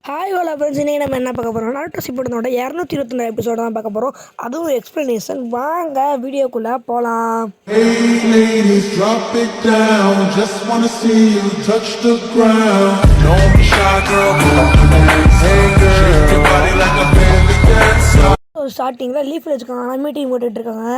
Hi hello friends, இன்றைக்கி நம்ம என்ன பார்க்க போகிறோம்? நாட்டோ சிப்படத்தோட 229 எபிசோட தான் பார்க்க போகிறோம். அதுவும் எக்ஸ்ப்ளனேஷன். வாங்க வீடியோக்குள்ளே போகலாம். Hey ladies, drop it down. Just wanna see you touch the ground. Don't be shy, girl. Hey girl, shake your body like a belly dancer. ஸ்டார்டிங்கில் லீஃப் வச்சுருக்காங்க, மீட்டிங் போட்டுட்ருக்காங்க.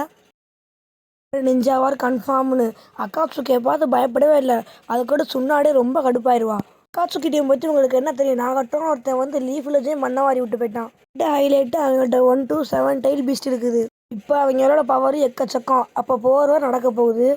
நிஞ்சாவார் கன்ஃபார்ம்னு அக்காட்சுக்கியை பார்த்து பயப்படவே இல்லை. அதுக்கூட சுண்ணாடி ரொம்ப கடுப்பாயிருவா. அக்காட்சுக்கி டீம் பற்றி உங்களுக்கு என்ன தெரியும்? நாகட்டும் ஒருத்தன் வந்து லீஃப் வில்லேஜே மண்ணவாரி விட்டு போயிட்டான். ஹைலைட்டு அவங்கள்ட்ட 1 to 7 டைல் பீஸ்ட் இருக்குது. இப்போ அவங்களோட பவர் எக்கச்சக்கம். அப்போ போகிற நடக்க போகுது.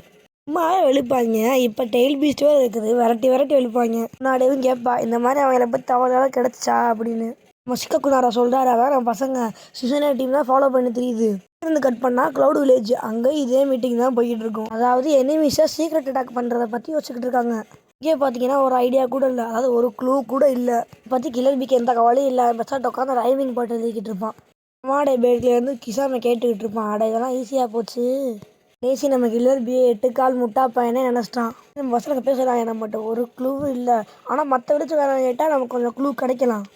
சும்மாவே வெளுப்பாங்க. இப்போ டெய்ல் பீஸ்ட்டே இருக்குது. விரட்டி வெளுப்பாங்க. முன்னாடியும் கேட்பா, இந்த மாதிரி அவங்கள பற்றி தவறாக கிடச்சிச்சா அப்படின்னு. மஸ்க குனாரா சொல்கிறாரு, அதான் நம்ம பசங்க சிசனே டீம் தான் ஃபாலோ பண்ணி தெரியுது. இருந்து கட் பண்ணால் க்ளவுட் வில்லேஜ். அங்கே இதே மீட்டிங் தான் போய்கிட்டு இருக்கும். அதாவது எனிமீஸை சீக்ரெட் அட்டாக் பண்ணுறதை பற்றி யோசிச்சுக்கிட்டு இருக்காங்க. இங்கே பார்த்தீங்கன்னா ஒரு ஐடியா கூட இல்லை, அதாவது ஒரு க்ளூ கூட இல்லை. பற்றி கிளர்பிக்கு எந்த கவலையும் இல்லை. பெஸ்ட்டாக உட்காந்து ரைமிங் பாட்டு எழுதிக்கிட்டு இருப்பான். அம்மாடே பேட்லேருந்து கிசாமை கேட்டுக்கிட்டு இருப்பான். அட இதெல்லாம் ஈஸியாக போச்சு. பேசி நம்ம கிளர்பியை 8 கால் முட்டா பையனே நினச்சிட்டான். நம்ம பசங்க பேசுகிறாங்க, நம்மகிட்ட ஒரு க்ளூவும் இல்லை. ஆனால் மற்ற விடுச்சு வேற கேட்டால் நமக்கு கொஞ்சம் க்ளூ கிடைக்கலாம்,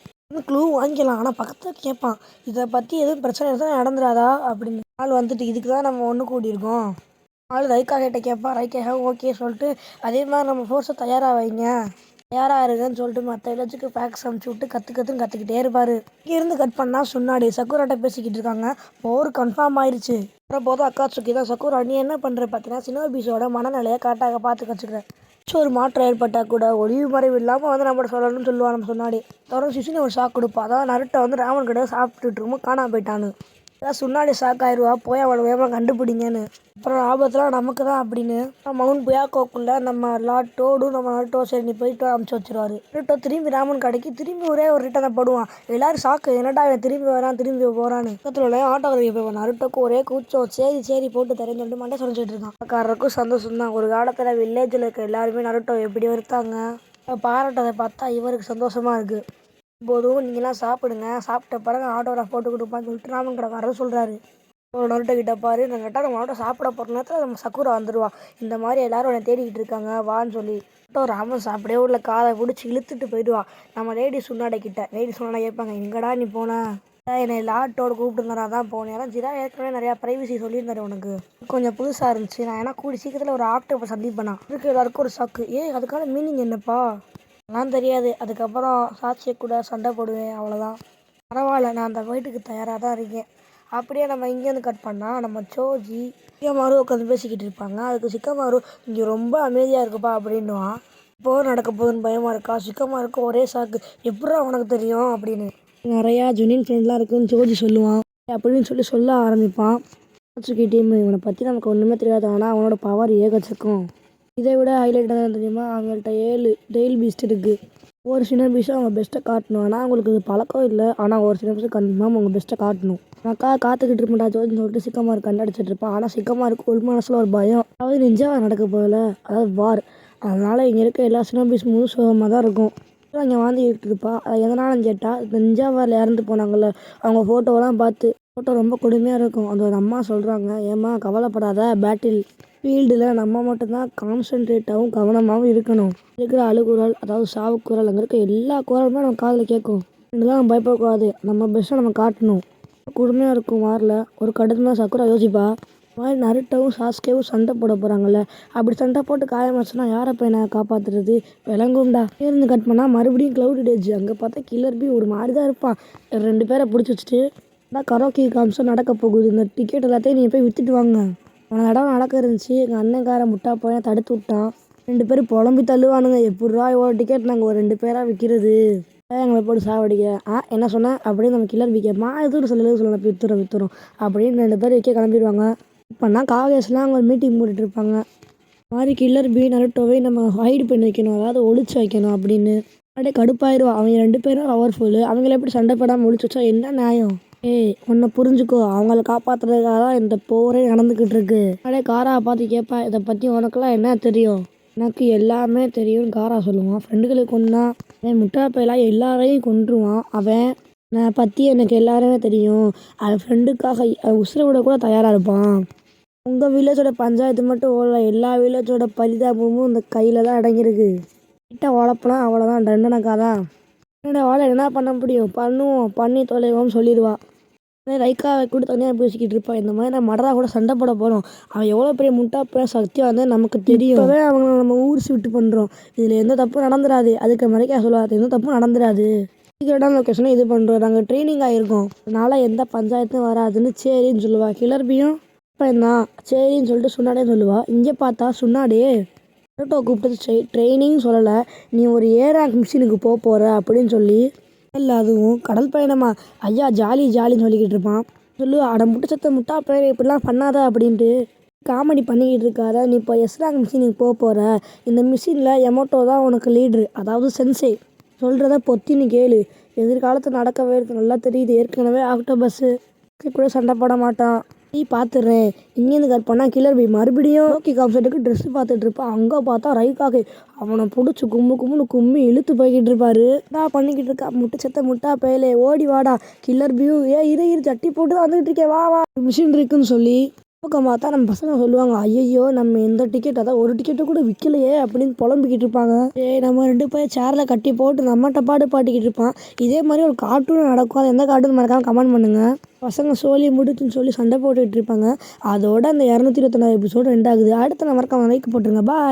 க்ளூ வாங்கிக்கலாம். ஆனால் பக்கத்தில் கேட்பான், இதை பற்றி எதுவும் பிரச்சனை இருந்தால் நடந்துடாதா அப்படின்னு. ஆள் வந்துட்டு இதுக்கு தான் நம்ம ஒன்று கூடியிருக்கோம். ஆள் ரைக்கா கிட்ட கேட்பான். ரைக்காக ஓகே சொல்லிட்டு, அதே மாதிரி நம்ம ஃபோர்ஸை தயாராக வைங்க, தயாராக இருங்கன்னு சொல்லிட்டு மற்ற வில்லேஜுக்கு பேக்ஸ் அமுச்சு விட்டு கற்றுக்கிட்டே இருப்பார். இங்கேருந்து கட் பண்ணால் சுண்ணாடி சக்குராட்ட பேசிக்கிட்டு இருக்காங்க. போர் கன்ஃபார்ம் ஆயிடுச்சு. அப்புறம் போதும் அக்காட்சுக்கி தான், சக்குரா நீ என்ன பண்ணுற பார்த்தீங்கன்னா சினோபிஸோட மனநிலையை கரெக்டாக பார்த்து கற்றுக்கிறேன். ஒரு மாற்றம் ஏற்பட்டால் கூட ஒளிவு மறைவு இல்லாமல் வந்து நம்மளோட சொல்லணும்னு சொல்லுவான். நம்ம சொன்னாடி தொடர்ந்து சிசுனி ஒரு ஷாக் கொடுப்பா. அதான் நருட்டை வந்து ராமன் கிட்ட சாப்பிட்டுட்டு இருக்கும்போது காணாம போயிட்டான்னு. அதான் சுண்ணாடி ஷாக் ஆயிடுவா, போய் அவளை வேகமாக கண்டுபிடிங்கன்னு. அப்புறம் ஆபத்துலாம் நமக்கு தான் அப்படின்னு மவுண்ட் புயாக்கோக்குள்ளே நம்ம லாட்டோடும் நம்ம நருட்டோ சரி நீ போயிட்டு அமுச்சு வச்சிருவாரு. நருட்டோ திரும்பி ராமன் கடைக்கு திரும்பி ஒரே ஒரு ரிட்டனை போடுவான். எல்லாரும் ஷாக்கு, என்னடா அவன் திரும்பி வரான் திரும்பி போகிறான்னு. பக்கத்தில் உள்ள ஆட்டோகிராஃபி போய்வான். நருட்டோக்கு ஒரே கூச்சம். சரி போட்டு தரேன்னு சொல்லிட்டு மண்டே சொல்லிட்டு இருக்கான். அக்காரருக்கும் சந்தோஷம் தான். ஒரு காலத்தில் வில்லேஜில் இருக்க எல்லாருமே நருட்டோ எப்படி வருத்தாங்க பாராட்டதை பார்த்தா இவருக்கு சந்தோஷமாக இருக்குது. போதும் நீங்களாம் சாப்பிடுங்க, சாப்பிட்ட பிறகு ஆட்டோகிராஃப் போட்டு கொடுப்பான்னு சொல்லிட்டு ராமன் கடைக்காரர் சொல்கிறாரு. ஒரு நருட்டோ கிட்ட பாரு, நான் கேட்டால் நம்ம ஆட்டோ சாப்பிட போகிற நேரத்தில் நம்ம சக்குரா வந்துடுவா. இந்த மாதிரி எல்லாரும் என்னை தேடிக்கிட்டு இருக்காங்க வான்னு சொல்லி ராமன் சாப்பிடவே உள்ள காதை பிடிச்சி இழுத்துட்டு போயிடுவா. நம்ம லேடி சுண்ணாடை கிட்ட. லேடி சுண்ணாடை கேட்பாங்க, எங்கடா நீ போன? என்னை லாட்டோட கூப்பிட்டுருந்தா தான் போனேன். ஏன்னா ஜிரா ஏற்கனவே நிறையா ப்ரைவசி சொல்லியிருந்தாரு உனக்கு, கொஞ்சம் புதுசாக இருந்துச்சு. நான் ஏன்னா கூடி சீக்கிரத்தில் ஒரு ஆக்டோவை சந்திப்பேனா இருக்கு. எல்லாருக்கும் ஒரு ஷாக்கு. அதுக்கான மீனிங் என்னப்பா அதெல்லாம் தெரியாது. அதுக்கப்புறம் சாட்சியை கூட சண்டை போடுவேன், அவ்வளோதான். பரவாயில்ல, நான் அந்த வீட்டுக்கு தயாராக தான் இருக்கேன். அப்படியே நம்ம இங்கேருந்து கட் பண்ணால் நம்ம சோஜி சிக்கமாரு உட்காந்து பேசிக்கிட்டு இருப்பாங்க. அதுக்கு சிக்கமாரு இங்கே ரொம்ப அமைதியாக இருக்குப்பா அப்படின்னுவான். இப்போது நடக்க போகுதுன்னு பயமாக இருக்கா. சிக்கமாருக்கு ஒரே ஷாக்கு, எப்படா உனக்கு தெரியும் அப்படின்னு. நிறையா ஜுனியன் ஃப்ரெண்ட்லாம் இருக்குதுன்னு ஜோஜி சொல்லுவான். அப்படின்னு சொல்ல ஆரம்பிப்பான். ஆட்சுக்கி டீம் இவனை பற்றி நமக்கு ஒன்றுமே தெரியாது, ஆனால் அவனோட பவர் ஏகச்சக்கம். இதை விட ஹைலைட் என்ன தெரியுமா, அவங்கள்ட்ட 7 டெய்ல் பீஸ்ட் இருக்குது. ஒரு சின்ன பீஸும் அவங்க பெஸ்ட்டை காட்டணும். ஆனால் அவங்களுக்கு இது பழக்கம் இல்லை. ஆனால் ஒரு சின்ன பீஸும் கன்ஃபார்ம் அவங்க பெஸ்ட்டை காட்டணும். காத்துக்கிட்டு இருப்பேன்டா ஜோதின்னு சொல்லிட்டு சிக்கமாருக்கு கண்டடிச்சிட்டு இருப்பான். ஆனால் சிக்கமாருக்கு உள் மனசில் ஒரு பயம். அதாவது நிஞ்சாவா நடக்க போகல, அதாவது வார். அதனால் இங்கே இருக்க எல்லா சின்ன பீஸ் முழு சுகமாக தான் இருக்கும். அங்கே வாழ்ந்துக்கிட்டு இருப்பா. அது எதனாலும் கேட்டால் நிஞ்சாவாரில் இறந்து போனாங்கள்ல, அவங்க ஃபோட்டோவெல்லாம் பார்த்து ஃபோட்டோ ரொம்ப கொடுமையாக இருக்கும். அது ஒரு அம்மா சொல்கிறாங்க, ஏம்மா கவலைப்படாத, பேட்டில் ஃபீல்டில் நம்ம மட்டும்தான் கான்சன்ட்ரேட்டாகவும் கவனமாகவும் இருக்கணும். இருக்கிற அழுகுரல், அதாவது சாவு குரல், அங்கே இருக்க எல்லா குரலுமே நம்ம காதில் கேட்கும். இதெல்லாம் பயப்படக்கூடாது, நம்ம பெஸ்ட்டை நம்ம காட்டணும். கொடுமையாக இருக்கும் வாரில். ஒரு கடுமையாக சக்குரா யோசிப்பா. மாதிரி நருட்டோவும் சாஸ்கேவும் சண்டை போட போகிறாங்கல்ல, அப்படி சண்டை போட்டு காயமாச்சுன்னா யாரை போய் நான் காப்பாற்றுறது? விளங்கும்டா. இருந்து கட் பண்ணால் மறுபடியும் க்ளவுட் வில்லேஜ். அங்கே பார்த்தா கில்லர்பி ஒரு மாதிரி தான் இருப்பான். 2 பேரை பிடிச்சி வச்சுட்டு அதான் கரோக்கி காமிச்சா நடக்க போகுது, இந்த டிக்கெட் எல்லாத்தையும் நீங்கள் போய் விற்றுட்டு வாங்க. அவனை இடம் நடக்க இருந்துச்சு. எங்கள் அண்ணன்கார முட்டா போய் தடுத்து விட்டான். 2 பேரும் புலம்பி தள்ளுவானுங்க, எப்பட்றா இவ்வளோ டிக்கெட் நாங்கள் ஒரு 2 பேராக விற்கிறது, எங்களை போட்டு சாவடிக்க என்ன சொன்னேன் அப்படின்னு நம்ம கிளம்பி கேட்பான். எதுவும் சொல்லலாம் விற்றுறோம் அப்படின்னு 2 பேர் விற்க கிளம்பிடுவாங்க. இப்போனா காகேஸ்லாம் அங்கே மீட்டிங் போட்டுட்டு இருப்பாங்க. மாதிரி கில்லர்பி நருட்டோவை நம்ம ஹைடு பண்ணி வைக்கணும், அதாவது ஒழிச்சு வைக்கணும் அப்படின்னு. அப்படியே கடுப்பாயிடுவா. அவங்க 2 பேரும் பவர்ஃபுல்லு, அவங்கள எப்படி சண்டை போடாமல் ஒழிச்சு வச்சா என்ன நியாயம்? ஒன்றை புரிஞ்சுக்கோ, அவங்கள காப்பாற்றுறதுக்காக தான் இந்த போரே நடந்துக்கிட்டு இருக்கு. அப்படியே காராவை பார்த்து கேட்பா, இதை பற்றி உனக்கெல்லாம் என்ன தெரியும்? எனக்கு எல்லாமே தெரியும்னு காரா சொல்லுவான். ஃப்ரெண்டுகளுக்கு ஒன்றா அவன் முட்டா பையெல்லாம் எல்லாரையும் கொன்றுவான். அவன் நான் பற்றி எனக்கு எல்லாருமே தெரியும், அவன் ஃப்ரெண்டுக்காக உசுரை விட கூட தயாராக இருப்பான். உங்கள் வில்லேஜோட பஞ்சாயத்து மட்டும் ஓடல, எல்லா வில்லேஜோட பரிதாபமும் இந்த கையில் தான் அடங்கியிருக்கு. கிட்ட உழப்பலாம், அவ்வளோதான், தண்டனைக்காக தான். என்னடா வாழை என்ன பண்ண முடியும், பண்ணுவோம் பண்ணி தொலைவோம்னு சொல்லிடுவா. ரைக்காவை கூட தனியாக பேசிக்கிட்டு இருப்பான். இந்த மாதிரி நான் மடரா கூட சண்டை போட போகிறோம், அவன் எவ்வளோ பெரிய முட்டா பையன் சக்தியாக வந்து நமக்கு தெரியும், இப்போவே அவங்க நம்ம ஊர் விட்டு பண்ணுறோம், இதில் எந்த தப்பும் நடந்துடாது. அதுக்கு மறைக்கா சொல்லுவார், எந்த தப்பும் நடந்துடாது, சீக்கிரட்டான லொக்கேஷனை இது பண்ணுறோம், நாங்கள் ட்ரைனிங் ஆகிருக்கோம், அதனால் எந்த பஞ்சாயத்தும் வராதுன்னு சரின்னு சொல்லுவா. கிளர்பியும் தான் சரின்னு சொல்லிட்டு சுண்ணாடே சொல்லுவா. இங்கே பார்த்தா சுண்ணாடே நருட்டோ கூப்பிட்டு ட்ரைனிங் சொல்லலை, நீ ஒரு ஏராக் மிஷினுக்கு போகிற அப்படின்னு சொல்லி, இல்லை அதுவும் கடல் பயணமா, ஐயா ஜாலி ஜாலின்னு சொல்லிக்கிட்டு இருப்பான். அட முட்டை முட்டா பையன் இப்படிலாம் பண்ணாத அப்படின்ட்டு காமெடி பண்ணிக்கிட்டு இருக்காத, நீ இப்போ எஸ்ராக் மிஷினுக்கு போகிற, இந்த மிஷினில் எமோட்டோ தான் உனக்கு லீட்ரு, அதாவது சென்சே, சொல்கிறத பொத்தின்னு கேளு, எதிர்காலத்தில் நடக்கவே இருக்கு நல்லா தெரியுது, ஏற்கனவே ஆக்டோபஸ்ஸு கூட சண்டை போட மாட்டான், நீ பார்த்துடுறேன். இங்கேருந்து கட் பண்ணால் கில்லர் பி மறுபடியும் நோக்கி காம்செட்டுக்கு ட்ரெஸ்ஸு பார்த்துட்டு இருப்பான். அங்கே பார்த்தா ரைக்காக்கு அவனை பிடிச்சி கும்முன்னு கும்மி இழுத்து போய்கிட்டு இருப்பாரு. நான் பண்ணிக்கிட்டு இருக்கா, முட்டா பயலே ஓடி வாடா, கில்லர் பியூ இரு சட்டி போட்டு தான் வந்துகிட்டு இருக்கேன், வா வா மிஷின் இருக்குன்னு சொல்லி பக்கம் பார்த்தா நம்ம பசங்க சொல்லுவாங்க, ஐயோ நம்ம எந்த டிக்கெட், அதான் ஒரு டிக்கெட்டு கூட விற்கலையே அப்படின்னு புலம்பிக்கிட்டு இருப்பாங்க. நம்ம 2 பேர் சேரில் கட்டி போட்டு நம்மகிட்ட பாட்டிக்கிட்டு இருப்பான். இதே மாதிரி ஒரு கார்ட்டூன் நடக்கும், அது எந்த கார்ட்டூன் மறக்காமல் கமெண்ட் பண்ணுங்கள். பசங்க சோழி முடிச்சுன்னு சொல்லி சண்டை போட்டுக்கிட்டு இருப்பாங்க. அதோட அந்த 221 எபிசோடு 2 ஆகுது. அடுத்த நான் மறக்காம லைக் போட்டுருங்க. பாய்.